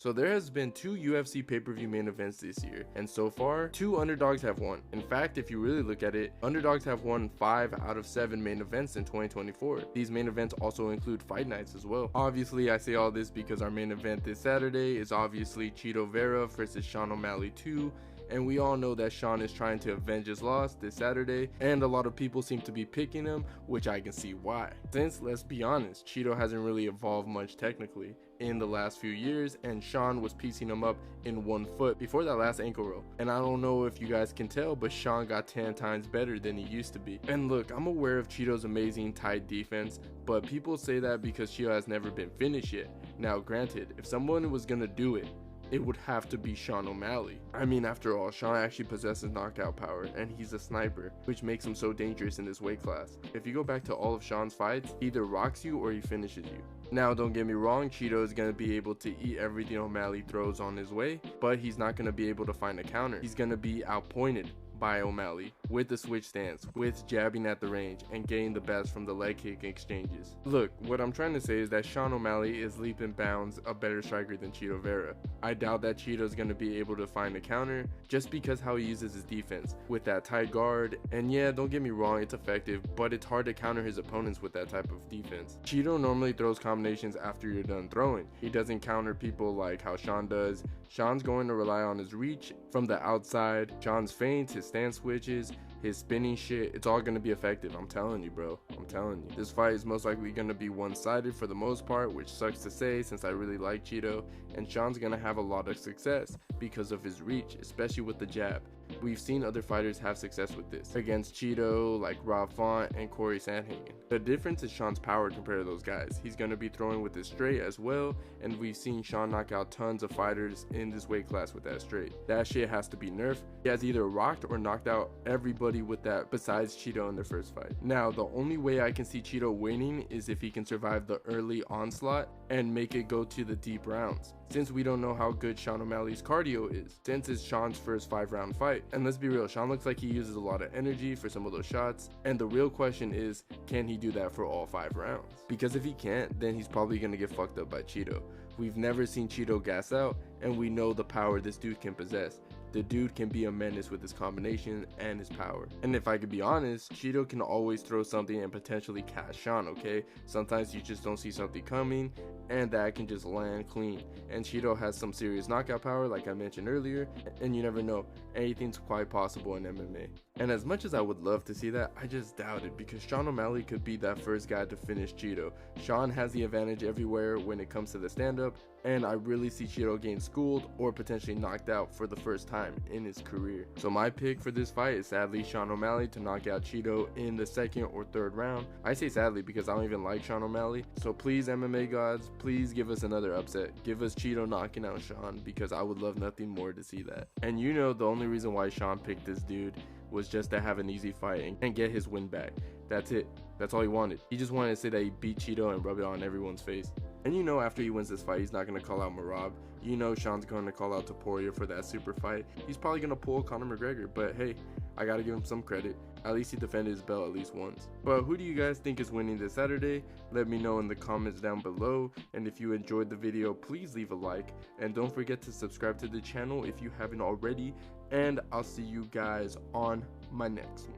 So there has been 2 UFC pay-per-view main events this year, and so far, 2 underdogs have won. In fact, if you really look at it, underdogs have won 5 out of 7 main events in 2024. These main events also include fight nights as well. Obviously, I say all this because our main event this Saturday is obviously Chito Vera versus Sean O'Malley 2, and we all know that Sean is trying to avenge his loss this Saturday, and a lot of people seem to be picking him, which I can see why. Since, let's be honest, Chito hasn't really evolved much technically in the last few years, and Sean was piecing him up in 1 foot before that last ankle roll. And I don't know if you guys can tell, but Sean got 10 times better than he used to be. And look, I'm aware of Chito's amazing tight defense, but people say that because Chito has never been finished yet. Now granted, if someone was gonna do it, it would have to be Sean O'Malley. I mean, after all, Sean actually possesses knockout power, and he's a sniper, which makes him so dangerous in this weight class. If you go back to all of Sean's fights, he either rocks you or he finishes you. Now, don't get me wrong, Chito is going to be able to eat everything O'Malley throws on his way, but he's not going to be able to find a counter. He's going to be outpointed by O'Malley with the switch stance, with jabbing at the range, and getting the best from the leg kick exchanges. Look, what I'm trying to say is that Sean O'Malley is leap and bounds a better striker than Chito Vera. I doubt that Chito is going to be able to find a counter just because how he uses his defense with that tight guard. And yeah, don't get me wrong, it's effective, but it's hard to counter his opponents with that type of defense. Chito normally throws combinations after you're done throwing. He doesn't counter people like how Sean does. Sean's going to rely on his reach from the outside, Sean's feints, his stance switches, his spinning shit. It's all going to be effective. I'm telling you, bro. I'm telling you. This fight is most likely going to be one-sided for the most part, which sucks to say since I really like Chito, and Sean's going to have a lot of success because of his reach, especially with the jab. We've seen other fighters have success with this against Chito, like Rob Font and Corey Sandhagen. The difference is Sean's power compared to those guys. He's going to be throwing with his straight as well, and we've seen Sean knock out tons of fighters in this weight class with that straight. That shit has to be nerfed. He has either rocked or knocked out everybody with that besides Chito in their first fight. Now, the only way I can see Chito winning is if he can survive the early onslaught and make it go to the deep rounds, since we don't know how good Sean O'Malley's cardio is, since it's Sean's first 5-round fight. And let's be real, Sean looks like he uses a lot of energy for some of those shots, and the real question is, can he do that for all 5 rounds? Because if he can't, then he's probably gonna get fucked up by Chito. We've never seen Chito gas out, and we know the power this dude can possess. The dude can be a menace with his combination and his power. And if I could be honest, Chito can always throw something and potentially catch Sean, okay? Sometimes you just don't see something coming, and that can just land clean. And Chito has some serious knockout power, like I mentioned earlier, and you never know. Anything's quite possible in MMA. And as much as I would love to see that, I just doubt it, because Sean O'Malley could be that first guy to finish Chito. Sean has the advantage everywhere when it comes to the stand-up, and I really see Chito getting schooled or potentially knocked out for the first time in his career. So my pick for this fight is sadly Sean O'Malley to knock out Chito in the 2nd or 3rd round. I say sadly because I don't even like Sean O'Malley. So please, MMA gods, please give us another upset. Give us Chito knocking out Sean, because I would love nothing more to see that. And you know, the only reason why Sean picked this dude was just to have an easy fight and get his win back. That's it. That's all he wanted. He just wanted to say that he beat Chito and rub it on everyone's face. And you know, after he wins this fight, he's not going to call out Marab. You know Sean's going to call out Topuria for that super fight. He's probably going to pull Conor McGregor, but hey, I got to give him some credit. At least he defended his belt at least once. But who do you guys think is winning this Saturday? Let me know in the comments down below. And if you enjoyed the video, please leave a like. And don't forget to subscribe to the channel if you haven't already. And I'll see you guys on my next one.